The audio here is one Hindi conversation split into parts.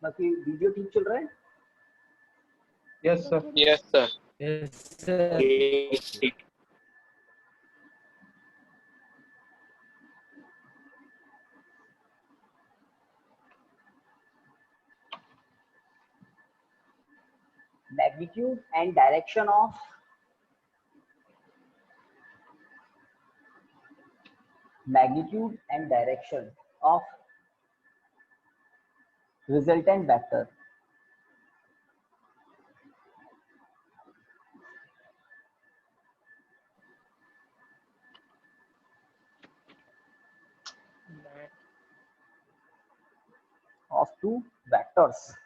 बाकी वीडियो ठीक चल रहा है? Yes sir. Yes sir. Yes sir. Okay. Magnitude and direction of resultant vector of two vectors.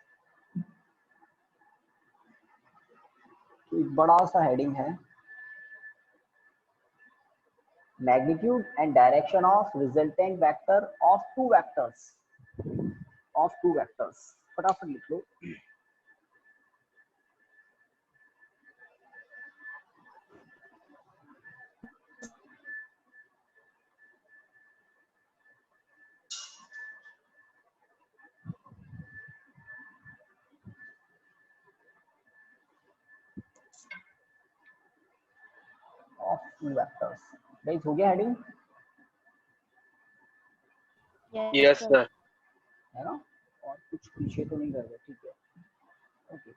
एक बड़ा सा हेडिंग है, magnitude and direction of resultant vector of two vectors. फटाफट लिख लो। Of two vectors. गाइस हो गया हेडिंग? Yes sir. है ना? और कुछ पीछे तो नहीं कर रहे? ठीक है, ओके।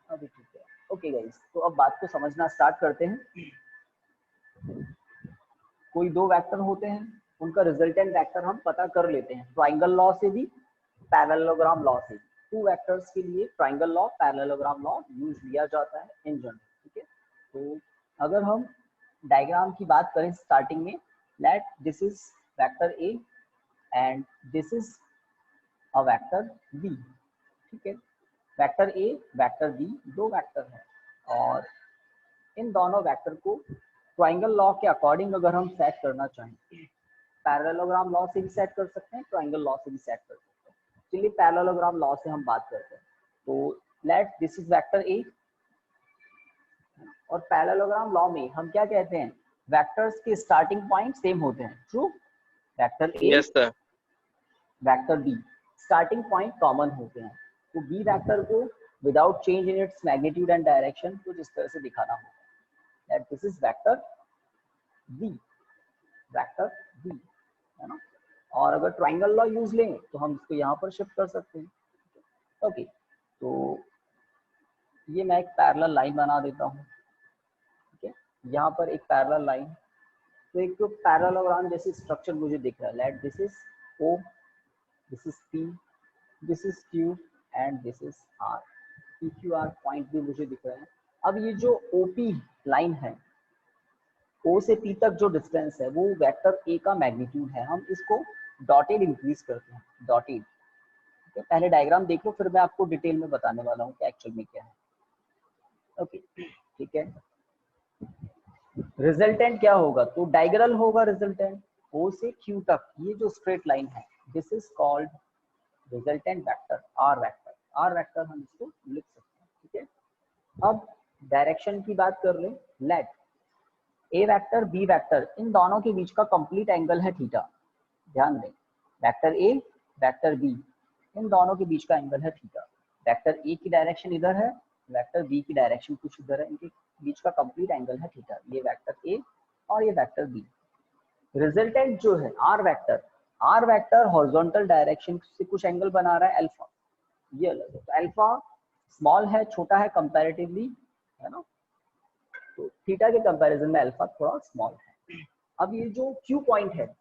अभी ठीक है, ओके गाइस। तो अब बात को समझना स्टार्ट करते हैं। कोई दो वेक्टर होते हैं, उनका रिजल्टेंट वेक्टर हम पता कर लेते हैं ट्राइंगल लॉ से भी, पैरेललोग्राम लॉ से। टू वेक्टर्स के लिए triangle law, parallelogram law use लिया जाता है इन जनरल। ठीक है, तो अगर हम डायग्राम की बात करें स्टार्टिंग में, let this is vector A and this is a vector B. ठीक है, वेक्टर ए, वेक्टर बी, दो वेक्टर है और इन दोनों वेक्टर को ट्राइंगल लॉ के अकॉर्डिंग अगर हम सेट करना चाहें, पैरेललोग्राम लॉ से भी सेट कर सकते हैं, ट्राइंगल लॉ से भी सेट कर सकते हैं। चलिए पैरेललोग्राम लॉ से हम बात करते हैं। तो लेट दिस इज वेक्टर ए और पैरेललोग्राम लॉ में हम क्या कहते हैं, वेक्टर्स के स्टार्टिंग पॉइंट सेम होते हैं। True? Vector A, yes sir. Vector B, starting point common होते हैं। तो बी वेक्टर को without change in its magnitude and direction कुछ इस तरह से दिखाना होगा, that this is vector B, vector B, है ना? और अगर ट्राइंगल लॉ यूज लें तो हम इसको यहाँ पर शिफ्ट कर सकते हैं। ओके, तो ये मैं एक पैरेलल लाइन बना देता हूँ। ठीक है, यहाँ पर एक पैरेलल लाइन, तो एक तो पैरेललोग्राम जैसी स्ट्रक्चर मुझे दिख रहा है। Let this is O, this is P, this is Q and this is R. P Q R point भी मुझे दिख रहा है। अब ये जो ओपी लाइन है, ओ से पी तक जो डिस्टेंस है वो वेक्टर ए का मैग्नीट्यूड है। हम इसको डॉटेड इंक्रीज करते हैं, डॉटेड। ठीक है, पहले डायग्राम देख लो, फिर मैं आपको डिटेल में बताने वाला हूँ कि एक्चुअल में क्या है। ओके, ठीक है। रिजल्टेंट क्या होगा? तो डायगोनल होगा रिजल्टेंट, ओ से क्यू तक ये जो स्ट्रेट लाइन है, this is called resultant vector, R vector. R vector हम इसको लिख सकते हैं। ठीक है, अब डायरेक्शन की बात कर ले। लेट ए वेक्टर, बी वेक्टर, इन दोनों के बीच का कंप्लीट एंगल है थीटा। ध्यान दें, वेक्टर ए, वेक्टर बी, इन दोनों के बीच का एंगल है थीटा। वेक्टर ए की डायरेक्शन इधर है, वेक्टर बी की डायरेक्शन कुछ इधर है, इनके बीच का कंप्लीट एंगल है थीटा। ये वेक्टर ए और ये वेक्टर बी। रिजल्टेंट जो है आर वेक्टर हॉरिजॉन्टल डायरेक्शन से कुछ एंगल बना रहा है अल्फा, ये अलग है। तो अल्फा स्मॉल है, छोटा है कंपैरेटिवली, है ना? तो थीटा के कंपैरिजन में अल्फा थोड़ा स्मॉल है। अब ये जो क्यू पॉइंट है,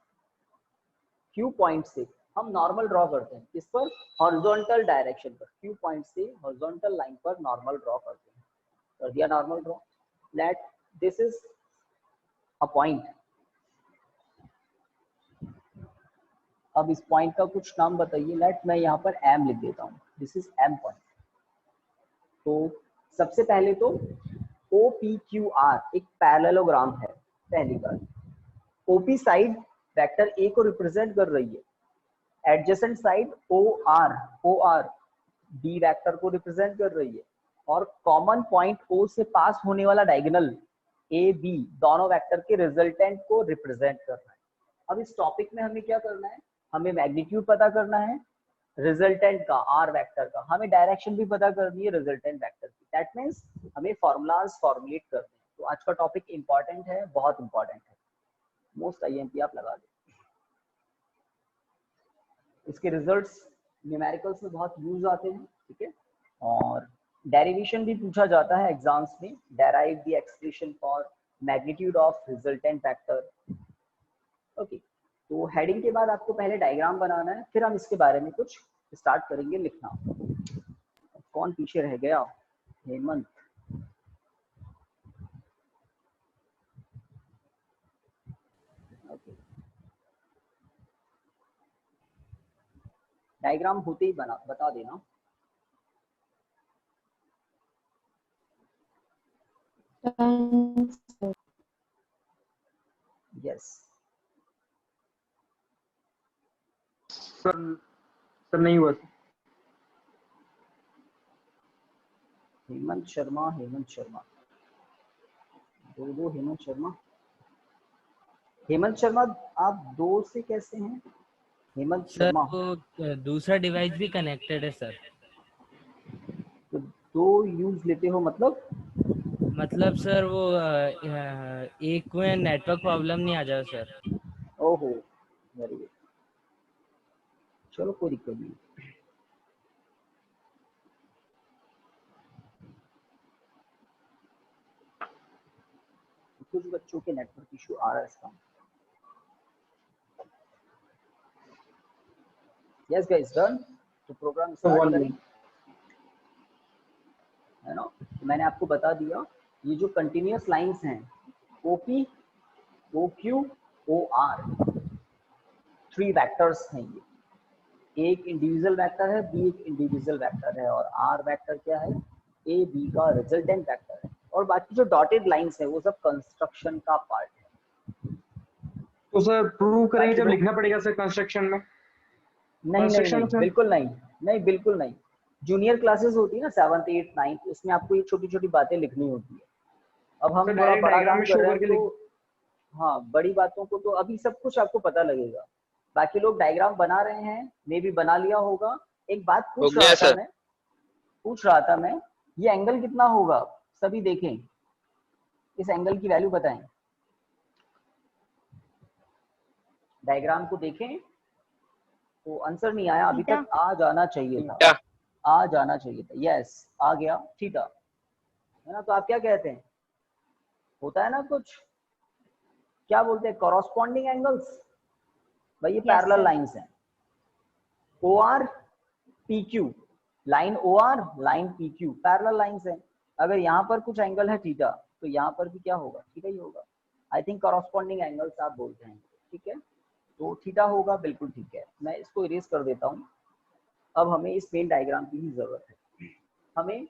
क्यू पॉइंट से हम नॉर्मल ड्रॉ करते हैं, किस पर? हॉरिजॉन्टल डायरेक्शन पर। क्यू पॉइंट से हॉरिजॉन्टल लाइन पर नॉर्मल ड्रॉ करते हैं। कर दिया normal draw. Late this is a point. अब इस पॉइंट का कुछ नाम बताइए। लेट मैं यहाँ पर एम लिख देता हूँ, दिस इज एम पॉइंट। तो सबसे पहले तो ओ पी क्यू आर एक पैरेललोग्राम है। पहली बात, ओपी साइड वेक्टर ए को रिप्रेजेंट कर रही है, adjacent side O R B vector को रिप्रेजेंट कर रही है, और कॉमन पॉइंट ओ से पास होने वाला डायगोनल ए बी दोनों वेक्टर के रिजल्टेंट को रिप्रेजेंट करना है। अब इस टॉपिक में हमें क्या करना है, हमें मैग्नीट्यूड पता करना है रिजल्टेंट का, आर वेक्टर का, हमें डायरेक्शन भी पता करनी है रिजल्टेंट वेक्टर की। दैट मीन्स हमें फॉर्मूलाज फॉर्मुलेट करने हैं। तो आज का टॉपिक इंपॉर्टेंट है, बहुत इंपॉर्टेंट है, मोस्ट आईएमपी आप लगा दें। इसके रिजल्ट्स न्यूमेरिकल्स में बहुत यूज आते हैं, ठीक है। और डेरिवेशन भी पूछा जाता है एग्जाम्स में, derive the expression for magnitude of resultant vector. Okay, तो हेडिंग के बाद आपको पहले डायग्राम बनाना है, फिर हम इसके बारे में कुछ स्टार्ट करेंगे लिखना। कौन पीछे रह गया? हेमंत। ओके, डायग्राम होते ही बता देना। यस सर नहीं हुआ। हेमंत शर्मा, हेमंत शर्मा, दो हेमंत शर्मा। हेमंत शर्मा आप दो से कैसे हैं? हेमंत सर शर्मा, वो दूसरा डिवाइस भी कनेक्टेड है सर। तो दो यूज लेते हो मतलब सर वो एक में नेटवर्क प्रॉब्लम नहीं आ जाए सर। ओहो, वेरी गुड, चलो कोई दिक्कत नहीं। कुछ बच्चों के नेटवर्क इशू आ रहा है इसका। Yes guys, done. तो प्रोग्राम स्टार्ट करें, है ना। तो मैंने आपको बता दिया ये जो कंटिन्यूअस लाइंस हैं OP, O Q, O R, 3 vectors हैं ये। एक इंडिविजुअल वेक्टर है, बी एक इंडिविजुअल वेक्टर है, और आर वेक्टर क्या है? ए बी का रिजल्टेंट वेक्टर है। और बाकी जो डॉटेड लाइंस है वो सब कंस्ट्रक्शन का पार्ट है। तो सर प्रूव करेंगे जब बाकी लिखना पड़ेगा सर कंस्ट्रक्शन में? नहीं नहीं कंस्ट्रक्शन नहीं, में सर? बिल्कुल नहीं, नहीं बिल्कुल नहीं। जूनियर क्लासेस होती है ना 7th 8th 9th, उसमें आपको ये छोटी छोटी बातें लिखनी होती है। अब हम सर थोड़ा डायरेक्ट बड़ा डायग्राम काम में कर शो रहे हैं करके तो लिख। हाँ, बड़ी बातों को तो अभी सब कुछ आपको पता लगेगा। बाकी लोग डायग्राम बना रहे हैं, मे भी बना लिया होगा। एक बात हो पूछ गया रहा था सर। मैं, ये एंगल कितना होगा? सभी देखें, इस एंगल की वैल्यू बताएं। डायग्राम को देखें, तो आंसर नहीं आया अभी तक, आ जाना चाहिए था, थीटा। आ जाना चाहिए था। यस, आ गया, थीटा, है ना। तो आप क्या कहते हैं, होता है ना कुछ, क्या बोलते हैं, कॉरस्पॉन्डिंग एंगल्स। भाई ये पैरेलल लाइंस हैं, O R P Q, line O R, line P Q, parallel lines हैं। अगर यहाँ पर कुछ एंगल है थीटा, तो यहाँ पर भी क्या होगा? थीटा ही होगा। आई थिंक कॉरस्पॉन्डिंग एंगल्स आप बोलते हैं, ठीक है। तो थीटा होगा, बिल्कुल ठीक है। मैं इसको इरेज कर देता हूँ। अब हमें इस मेन डायग्राम की ही जरूरत है। हमें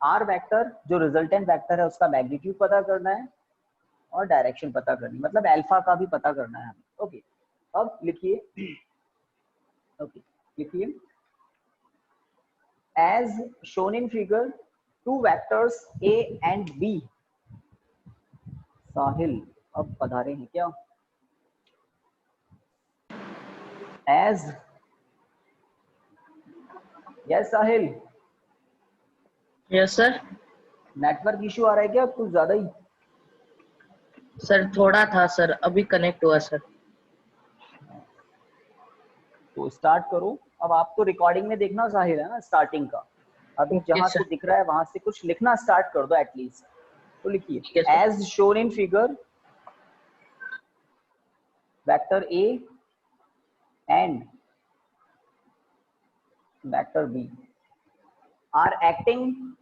आर वेक्टर जो रिजल्टेंट वेक्टर है उसका मैग्नीट्यूड पता करना है और डायरेक्शन पता करनी, मतलब अल्फा का भी पता करना है हमें। ओके, अब लिखिए, ओके लिखिए, as shown in figure, two vectors a and b। साहिल अब पधारे हैं क्या? as, यस साहिल, यस सर। नेटवर्क इशू आ रहा है क्या कुछ ज्यादा ही? सर थोड़ा था सर, अभी कनेक्ट हुआ सर। तो स्टार्ट करो। अब आप तो रिकॉर्डिंग में देखना साहिल, है ना, स्टार्टिंग का। अभी ओके जहां से सर। दिख रहा है वहां से कुछ लिखना स्टार्ट कर दो एटलीस्ट। तो ठीक है लिखिए, sir. As shown in figure, vector A and vector B are acting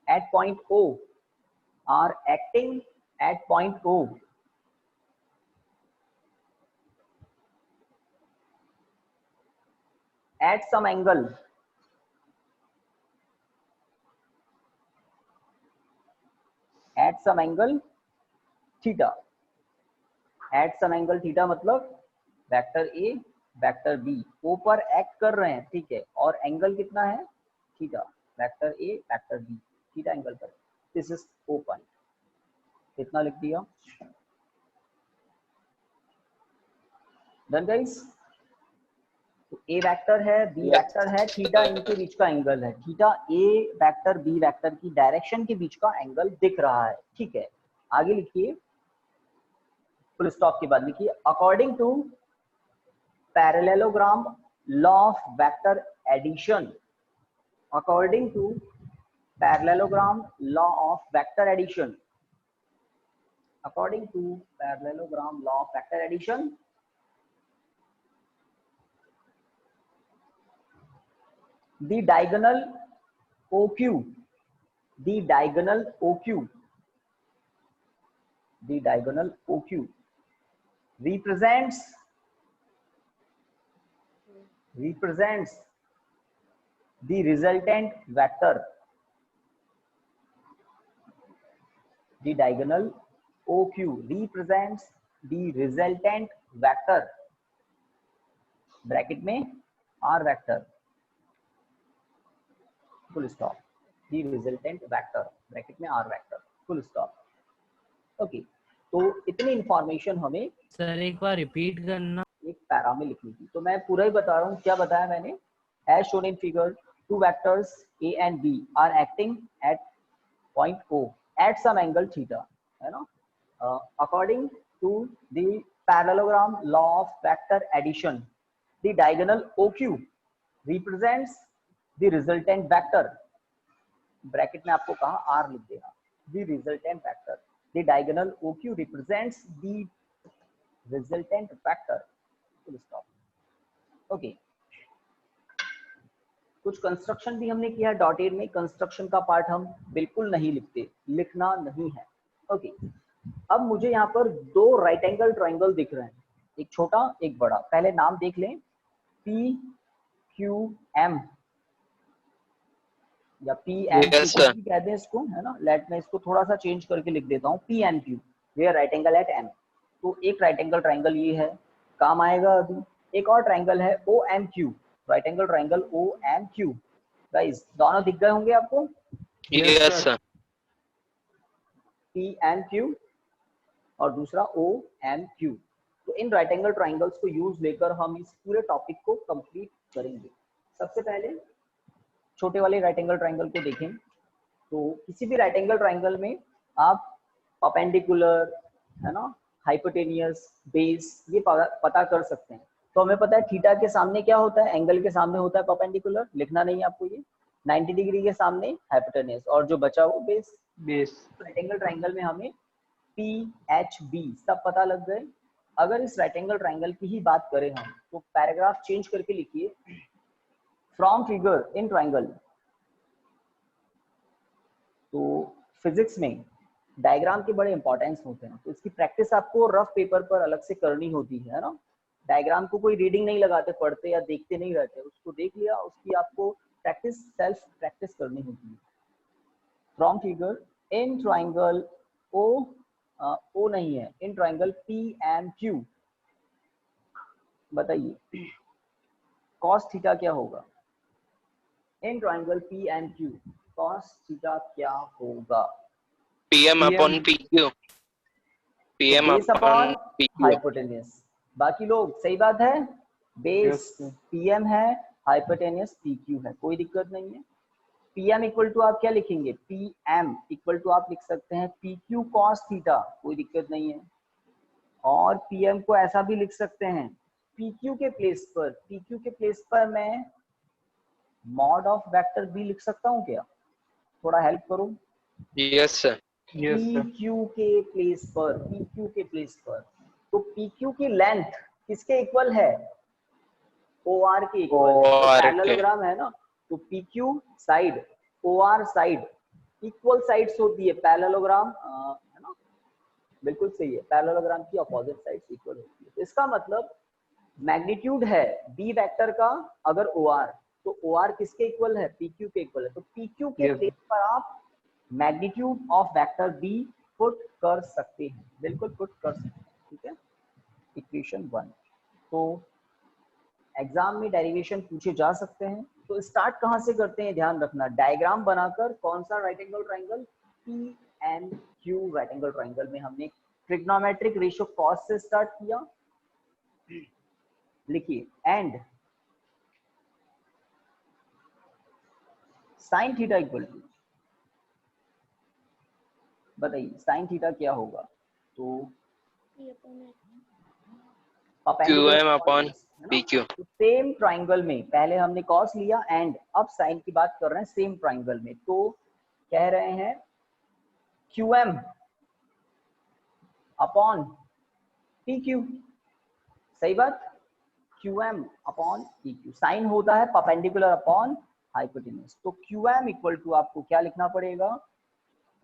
at point O, are acting at point O at some angle, at some angle theta, at some angle theta मतलब vector A vector B O पर एक्ट कर रहे हैं, ठीक है, और एंगल कितना है? Theta. Vector A vector B theta angle पर, दिस इज ओ पॉइंट। इतना लिख दिया। Done guys. तो ए वेक्टर है, बी वेक्टर है, थीटा इनके बीच का एंगल है, theta A vector B vector की डायरेक्शन के बीच का एंगल दिख रहा है, ठीक है। आगे लिखिए, फुल स्टॉप के बाद लिखिए according to parallelogram law of vector addition, according to parallelogram law of vector addition, according to parallelogram law of vector addition, the diagonal OQ, the diagonal OQ, the diagonal OQ represents the resultant vector, the diagonal OQ represents the resultant vector, bracket में R vector, full stop, the resultant vector, bracket में R vector, full stop. Okay, तो इतनी इंफॉर्मेशन हमें सर एक बार रिपीट करना। एक पैरा में लिखनी थी, तो मैं पूरा ही बता रहा हूँ। क्या बताया मैंने? As shown in figure, two vectors A and B are acting at point O at some angle theta, है ना? According to the parallelogram law of vector addition, the diagonal OQ represents the resultant vector, bracket में आपको कहा R लिख देना, the resultant vector, the diagonal OQ represents the resultant vector, full stop। Okay, कुछ कंस्ट्रक्शन भी हमने किया डॉटेड में, कंस्ट्रक्शन का पार्ट हम बिल्कुल नहीं लिखते, लिखना नहीं है। ओके, अब मुझे यहाँ पर दो राइट एंगल ट्राइंगल दिख रहे हैं, एक छोटा एक बड़ा। पहले नाम देख लें, पी क्यू एम या पी एन क्यू कहते हैं इसको, है ना। लेट मैं इसको थोड़ा सा चेंज करके लिख देता हूँ, P N Q, where right angle at M. तो एक राइट एंगल ट्राइंगल ये है, काम आएगा अभी। एक और ट्राइंगल है O M Q, right angle triangle O M Q. Guys दोनों दिख गए होंगे आपको? Yes sir. P N Q और दूसरा ओ एम क्यू। तो इन राइट एंगल ट्राइंगल्स को यूज लेकर हम इस पूरे टॉपिक को कंप्लीट करेंगे। सबसे पहले छोटे वाले राइट एंगल ट्राइंगल को देखें। तो किसी भी राइट एंगल ट्राइंगल में आप परपेंडिकुलर, है ना, हाइपोटेनियस, बेस, ये पता कर सकते हैं। तो हमें पता है थीटा के सामने क्या होता है, एंगल के सामने होता है परपेंडिकुलर, लिखना नहीं है आपको ये। 90 डिग्री के सामने हाइपोटेनियस, और जो बचा वो बेस। राइट एंगल ट्राइंगल में हमें पी एच बी सब पता लग गए। अगर इस राइट एंगल ट्राइंगल की ही बात करें हम, तो पैराग्राफ चेंज करके लिखिए, फ्रॉम फिगर इन ट्राइंगल। तो फिजिक्स में डायग्राम के बड़े इंपॉर्टेंस होते हैं, तो इसकी प्रैक्टिस आपको रफ पेपर पर अलग से करनी होती है ना। डायग्राम को कोई रीडिंग नहीं लगाते, पढ़ते या देखते नहीं रहते, उसको देख लिया, उसकी आपको प्रैक्टिस, सेल्फ प्रैक्टिस करनी होती है। From figure in triangle O नहीं है, in triangle P M Q, बताइए कॉस थीटा क्या होगा? In triangle P M Q cos theta क्या होगा? PM upon PQ, PM upon PQ. Hypotenuse. बाकी लोग सही बात है, बेस पीएम है, हाइपोटेनियस पीक्यू है, कोई दिक्कत नहीं है। पीएम इक्वल टू आप क्या लिखेंगे? पीएम इक्वल टू आप लिख सकते हैं पीक्यू कॉस थीटा, कोई दिक्कत नहीं है। और पीएम को ऐसा भी लिख सकते हैं, पीक्यू के प्लेस पर, पीक्यू के प्लेस पर मैं मॉड ऑफ वेक्टर बी लिख सकता हूँ क्या? थोड़ा हेल्प करो। Yes sir. पीक्यू के प्लेस पर, पीक्यू के प्लेस पर, तो पीक्यू की लेंथ किसके इक्वल है? ओआर के इक्वल। पैरेललोग्राम है ना, तो PQ side, OR side, equal sides होती है पैरेललोग्राम, है ना, बिल्कुल सही है। पैरेललोग्राम की अपोजिट साइड्स इक्वल होती है। तो इसका मतलब मैग्नीट्यूड है बी वेक्टर का अगर ओआर, तो ओआर किसके इक्वल है? पीक्यू के इक्वल है। तो पीक्यू के प्लेस पर आप magnitude of vector B put कर सकते हैं, बिल्कुल पुट कर सकते हैं, ठीक है। इक्वेशन 1। तो एग्जाम में डेरिवेशन पूछे जा सकते हैं। तो स्टार्ट कहाँ से करते हैं, ध्यान रखना, डायग्राम बनाकर। कौन सा right angle triangle? PMQ right angle triangle में हमने ट्रिग्नोमेट्रिक रेशियो कॉस से स्टार्ट किया, लिखिए, and sine theta equal to, बताइए साइन थीटा क्या होगा? तो QM upon PQ। Same triangle में पहले हमने कॉस लिया एंड अब साइन की बात कर रहे हैं सेम ट्राइंगल में, तो कह रहे हैं QM अपॉन PQ, सही बात, QM अपॉन PQ, साइन होता है परपेंडिकुलर अपॉन हाइपोटेन्यूज, तो QM इक्वल टू आपको क्या लिखना पड़ेगा?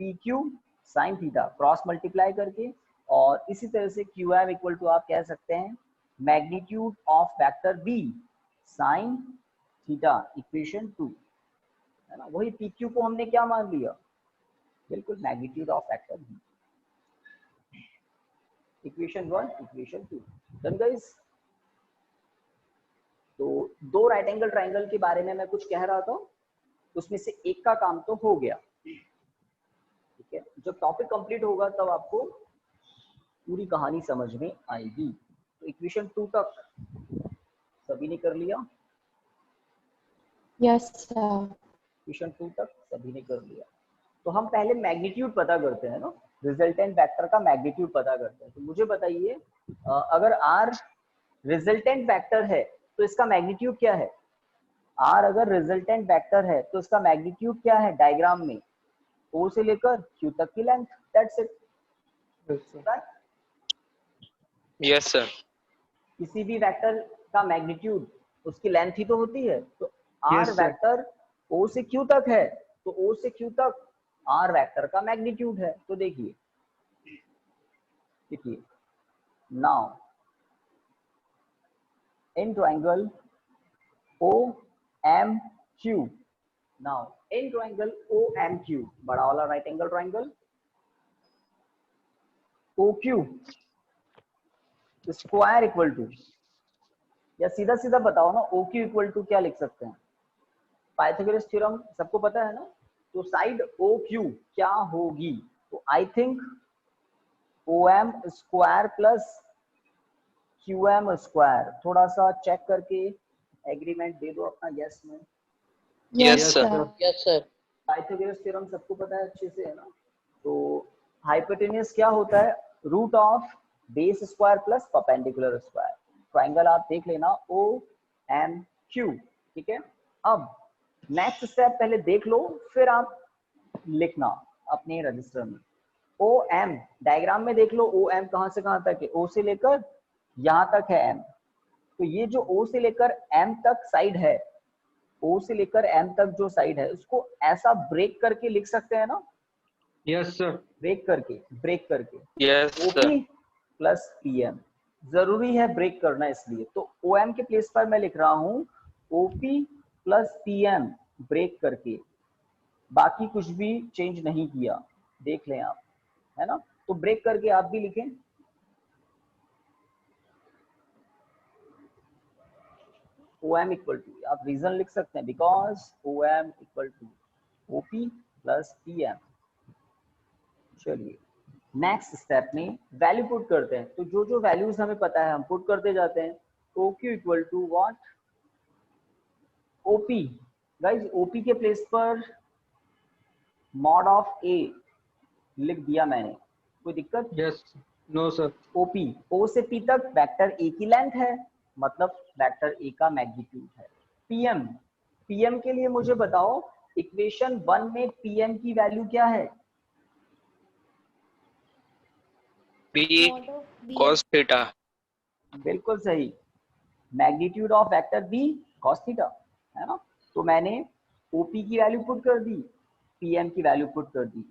PQ sine theta cross multiply करके, और इसी तरह से QM इक्वल टू आप कह सकते हैं magnitude of vector B sine theta, equation 2, है ना। वही PQ को हमने क्या मान लिया? बिल्कुल magnitude of vector B, equation 1 equation 2। Done guys? तो दो राइट एंगल ट्राइंगल के बारे में मैं कुछ कह रहा था, उसमें से एक का काम तो हो गया, ठीक है। जब टॉपिक कंप्लीट होगा तब आपको पूरी कहानी समझ में आएगी। तो इक्वेशन 2 तक सभी ने कर लिया? Yes sir. इक्वेशन 2 तक सभी ने कर लिया। तो हम पहले मैग्नीट्यूड पता करते हैं ना, रिजल्टेंट वेक्टर का मैग्नीट्यूड पता करते हैं। तो मुझे बताइए, अगर R रिजल्टेंट वेक्टर है तो इसका मैग्नीट्यूड क्या है? R अगर रिजल्टेंट वेक्टर है तो इसका मैग्नीट्यूड क्या है? डायग्राम में O से लेकर Q तक की length, that's it. Yes sir. किसी भी वेक्टर का मैग्नीट्यूड उसकी लेंथ ही तो होती है, तो R Yes, sir. Vector O से Q तक है तो O से Q तक R वेक्टर का मैग्नीट्यूड है। तो देखिए now in triangle OMQ, now in triangle OMQ, बड़ा वाला right angle triangle OQ square equal to, या सीधा सीधा बताओ ना, OQ इक्वल टू क्या लिख सकते हैं? पाइथागोरस थ्योरम सबको पता है ना, तो साइड OQ क्या होगी? तो I think OM square plus QM square. थोड़ा सा चेक करके एग्रीमेंट दे दो अपना यस में। Yes sir. Yes sir. Pythagoras theorem सबको पता है अच्छे से, है ना। तो हाइपोटेन्यूज क्या होता है? Root of base square plus perpendicular square. Triangle आप देख लेना OMQ, ठीक है। अब नेक्स्ट स्टेप पहले देख लो, फिर आप लिखना अपने रजिस्टर में। OM डायग्राम में देख लो, OM कहां से कहां तक है? O से लेकर यहां तक है M, तो ये जो O से लेकर M तक साइड है, O से लेकर M तक जो साइड है उसको ऐसा ब्रेक करके लिख सकते हैं ना, यस सर। ब्रेक करके yes OP sir. Plus PM, जरूरी है ब्रेक करना, इसलिए तो OM के प्लेस पर मैं लिख रहा हूं OP प्लस PM ब्रेक करके, बाकी कुछ भी चेंज नहीं किया, देख लें आप, है ना। तो ब्रेक करके आप भी लिखें OM इक्वल टू, आप रीजन लिख सकते हैं because OM equal to OP plus PM। चलिए नेक्स्ट स्टेप में वैल्यू पुट करते हैं, तो जो जो वैल्यूज हमें पता है हम पुट करते जाते हैं। OQ equal to what? OP, guys OP के प्लेस पर मॉड ऑफ A लिख दिया मैंने, कोई दिक्कत? Yes. No sir. OP O से P तक वेक्टर A की लेंथ है, मतलब वेक्टर A का मैग्नीट्यूड है। PM के लिए मुझे बताओ इक्वेशन 1 में PM की वैल्यू क्या है? B cos theta. बिल्कुल सही, magnitude of vector B cos theta, है ना। तो मैंने OP की वैल्यू पुट कर दी, PM की वैल्यू पुट कर दी,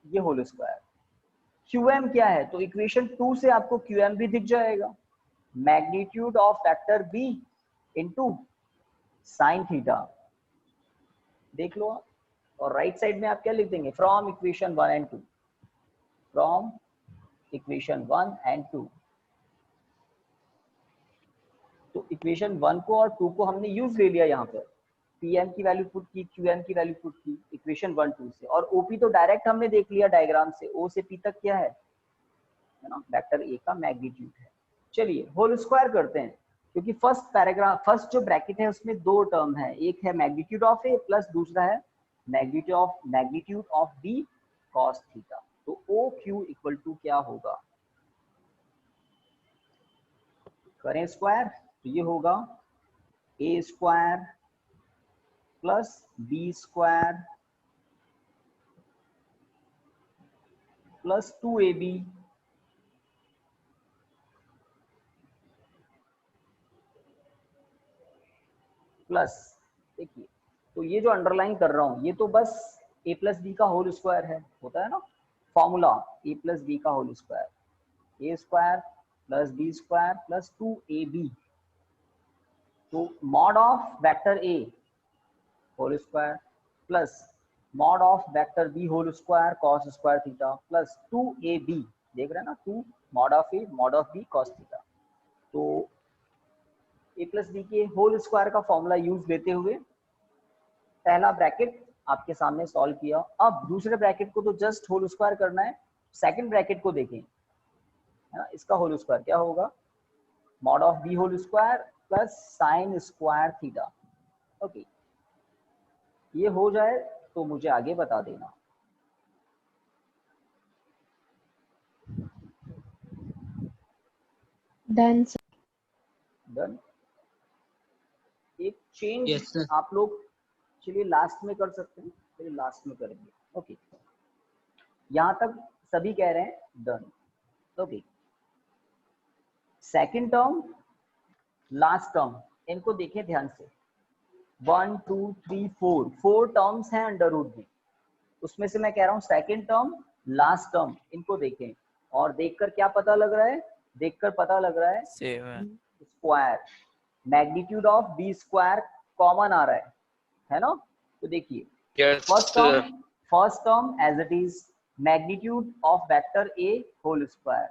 ये होल स्क्वायर। QM क्या है? तो इक्वेशन 2 से आपको QM भी दिख जाएगा, magnitude of vector B into sine theta, देख लो आप। और राइट साइड में आप क्या लिख देंगे? From equation 1 and 2, from equation 1 and 2। तो इक्वेशन 1 को और 2 को हमने यूज ले लिया यहाँ पर, Pm की वैल्यू पुट की, Qm की वैल्यू पुट की इक्वेशन 1 2 से, और OP तो डायरेक्ट हमने देख लिया डायग्राम से, O से P तक क्या है ना, वेक्टर A का मैग्नीट्यूड है। चलिए होल स्क्वायर करते हैं, क्योंकि फर्स्ट पैराग्राफ, फर्स्ट जो ब्रैकेट है उसमें दो टर्म है, एक है मैग्नीट्यूड ऑफ ए प्लस दूसरा है magnitude of B cos theta. तो ओ क्यू इक्वल टू क्या होगा, करें स्क्वायर, तो ये होगा A square plus B square plus 2ab plus, देखिए तो ये जो अंडरलाइन कर रहा हूं ये तो बस a प्लस बी का होल स्क्वायर है, होता है ना फॉर्मूला, a प्लस बी का whole square, A square plus B square plus 2ab, तो mod of vector a whole square plus mod of vector B whole square cos square theta plus 2ab, देख रहे हैं ना, 2 mod of A mod of B cos theta. तो ए प्लस बी के होल स्क्वायर का फॉर्मूला यूज लेते हुए पहला ब्रैकेट आपके सामने सॉल्व किया। अब दूसरे ब्रैकेट को तो जस्ट होल स्क्वायर करना है, सेकंड ब्रैकेट को देखें, है ना, इसका होल स्क्वायर क्या होगा, mod of B whole square plus sine square theta. Okay, ये हो जाए तो मुझे आगे बता देना। Done done. एक चेंज Yes, sir. आप लोग चलिए लास्ट में कर सकते हैं, चलिए लास्ट में करेंगे। ओके, यहां तक सभी कह रहे हैं done. Okay, second term last term, इनको देखें ध्यान से, 1 2 3 4 4 टर्म्स हैं अंडर रूट में, उसमें से मैं कह रहा हूं सेकंड टर्म लास्ट टर्म, इनको देखें और देखकर क्या पता लग रहा है, देखकर पता लग रहा है square, magnitude of B square common आ रहा है ना। तो देखिए Yes, first term as it is magnitude of vector A whole square,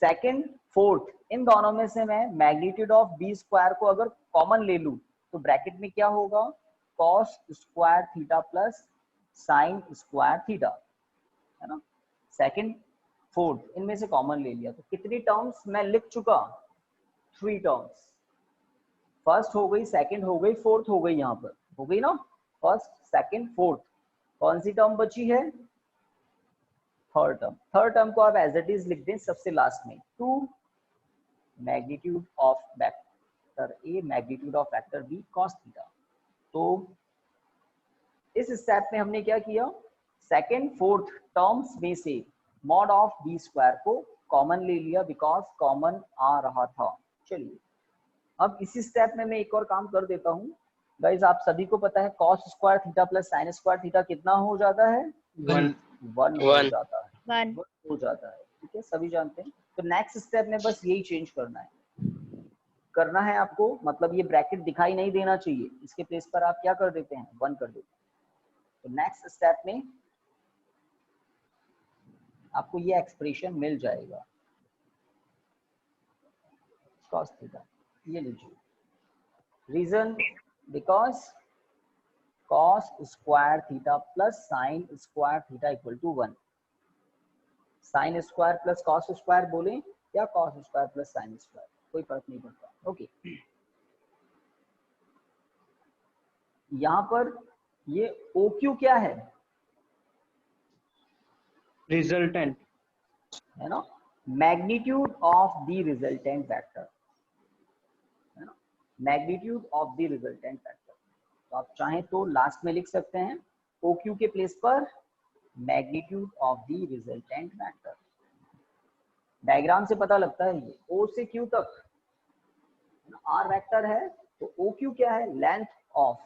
second fourth, इन दोनों में से मैं मैग्नीट्यूड ऑफ बी स्क्वायर को अगर कॉमन ले लूं तो ब्रैकेट में क्या होगा, cos square theta plus sine square theta, है ना। सेकंड फोर्थ इनमें से कॉमन ले लिया तो कितनी टर्म्स मैं लिख चुका, 3 टर्म्स, फर्स्ट हो गई, सेकंड हो गई, फोर्थ हो गई, यहाँ पर हो गई ना, फर्स्ट सेकंड फोर्थ। कौन सी टर्म बची है, थर्ड टर्म। थर्ड टर्म को आप एज इट इज लिख दें सबसे लास्ट में, 2 magnitude of vector A magnitude of vector B cos theta. तो इस स्टेप में हमने क्या किया, सेकंड फोर्थ टर्म्स में से मॉड ऑफ बी स्क्वायर को कॉमन ले लिया बिकॉज कॉमन आ रहा था। चलिए अब इसी स्टेप में मैं एक और काम कर देता हूँ गाइज, आप सभी को पता है cos square theta plus sine square theta कितना हो जाता है, 1 1 हो One. जाता है, 1 हो जाता है, ठीक है, सभी जानते हैं। तो नेक्स्ट स्टेप में बस यही चेंज करना है आपको, मतलब ये ब्रैकेट दिखाई नहीं देना चाहिए, इसके प्लेस पर आप क्या कर देते हैं, 1 कर देते हैं। तो नेक्स्ट स्टेप में आपको ये एक्सप्रेशन मिल जाएगा, cos थीटा, ये लीजिए, reason because cos square theta plus sine square theta equal to 1, sine square plus cos square बोले या cos square plus sine square, कोई फर्क नहीं पड़ता। ओके, यहाँ पर ये OQ क्या है रिजल्टेंट, है ना, magnitude of the resultant vector, है ना, magnitude of the resultant vector. तो आप चाहें तो लास्ट में लिख सकते हैं OQ के प्लेस पर magnitude of the resultant vector. Diagram से पता लगता है ये O से Q तक R वेक्टर है, तो OQ क्या है, लेंथ ऑफ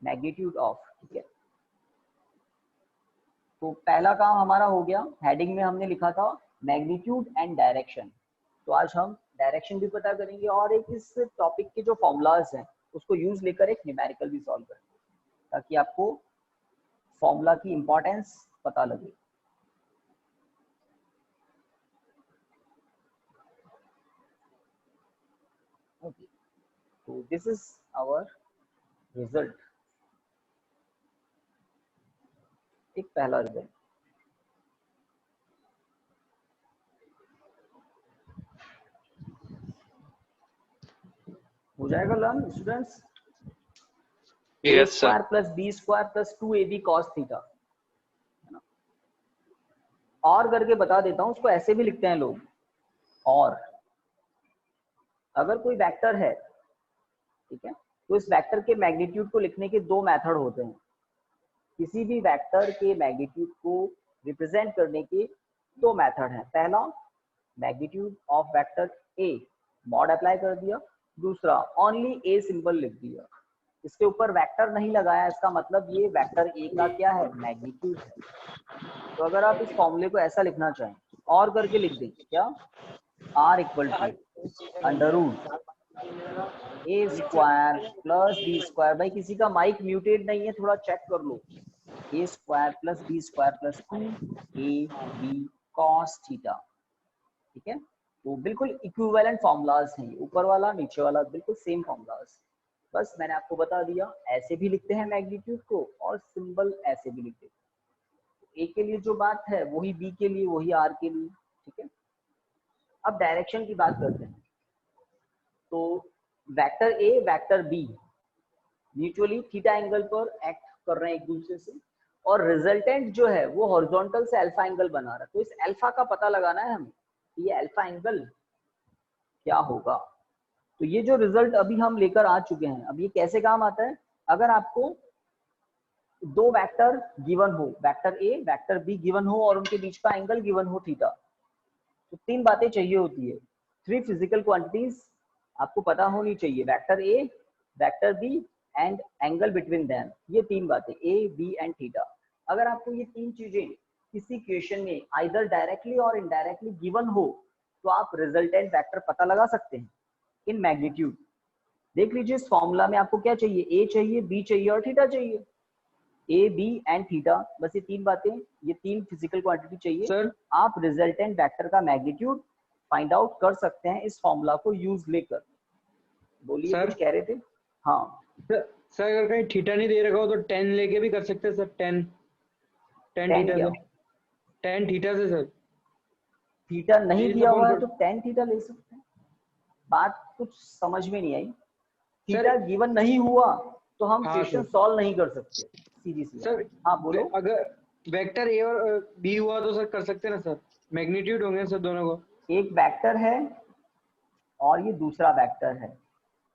मैग्नीट्यूड ऑफ, ठीक है। तो पहला काम हमारा हो गया, हेडिंग में हमने लिखा था मैग्नीट्यूड एंड डायरेक्शन, तो आज हम डायरेक्शन भी पता करेंगे और एक इस टॉपिक के जो फॉर्मूलाज हैं उसको यूज लेकर एक न्यूमेरिकल भी सॉल्व करेंगे, ताकि आपको फॉर्मूला की इंपॉर्टेंस पता लगे। ओके, तो दिस इज आवर रिजल्ट, एक पहला रिजल्ट। हो जाएगा learn students? Yes, sir. Square plus B square plus 2ab cos theta. और करके बता देता हूं, उसको ऐसे भी लिखते हैं लोग। और अगर कोई वेक्टर है, ठीक है, तो इस वेक्टर के मैग्नीट्यूड को लिखने के दो मेथड होते हैं। किसी भी वेक्टर के मैग्नीट्यूड को रिप्रेजेंट करने के दो मेथड हैं। पहला, magnitude of vector A, mod apply कर दिया। दूसरा, ओनली ए सिंबल लिख दिया, इसके ऊपर वेक्टर नहीं लगाया, इसका मतलब ये वेक्टर ए का क्या है, मैग्नीट्यूड है। तो अगर आप इस फॉर्मूले को ऐसा लिखना चाहें, और करके लिख दें क्या, R equal to under root A square plus B square. भाई किसी का माइक म्यूटेड नहीं है, थोड़ा चेक कर लो। A square plus B square plus 2ab cos theta, ठीक है। तो बिल्कुल इक्विवेलेंट फॉर्मूलाज हैं, ऊपर वाला नीचे वाला बिल्कुल सेम फॉर्मूलाज। बस मैंने आपको बता दिया, ऐसे भी लिखते हैं मैग्नीट्यूड को, और सिंबल ऐसे भी लिखते हैं। ए के लिए जो बात है वही बी के लिए, वही आर के लिए, ठीक है। अब डायरेक्शन की बात करते हैं। तो vector A vector B mutually theta angle पर एक्ट कर रहे हैं एक दूसरे से, और रिजल्टेंट जो है वो हॉरिजॉन्टल से अल्फा एंगल बना रहा है। तो इस अल्फा का पता लगाना है हमें, ये अल्फा एंगल क्या होगा। तो ये जो रिजल्ट अभी हम लेकर आ चुके हैं, अब ये कैसे काम आता है, अगर आपको दो वेक्टर गिवन हो, vector A vector be given हो, और उनके बीच का एंगल गिवन हो थीटा, तो तीन बातें चाहिए होती है। 3 फिजिकल क्वांटिटीज आपको पता होनी चाहिए, vector A vector B and angle between them. ये तीन बातें, ए बी एंड थीटा। अगर आपको ये तीन चीजें किसी क्वेश्चन में आइदर डायरेक्टली और इनडायरेक्टली गिवन हो, तो आप रिजल्टेंट वेक्टर पता लगा सकते हैं इन मैग्नीट्यूड। देख लीजिए इस फॉर्मूला में आपको क्या चाहिए, ए चाहिए, बी चाहिए और थीटा चाहिए। ए बी एंड थीटा, बस ये तीन बातें, ये तीन फिजिकल क्वांटिटी चाहिए। सर आप रिजल्टेंट वेक्टर का मैग्नीट्यूड फाइंड आउट कर सकते हैं इस फॉर्मूला को यूज लेकर। बोलिए, सर, कुछ कह रहे थे? हाँ सर अगर कहीं थीटा नहीं दे रखा हो तो 10 लेके भी कर सकते हैं सर। 10 10 थीटा क्या? से, 10 थीटा से सर। थीटा नहीं दिया हुआ है तो 10 10 थीटा ले सकते हैं। बात कुछ समझ में नहीं आई। सर, थीटा गिवन नहीं हुआ तो हम हाँ क्वेश्चन सर। सॉल्व नहीं कर सकते, सीधी सी सर बात। हाँ बोलो। अगर वेक्टर ए और बी हुआ तो सर कर सकते हैं ना सर, मैग्नीट्यूड होंगे सर दोनों को। एक वेक्टर है और ये दूसरा वेक्टर है,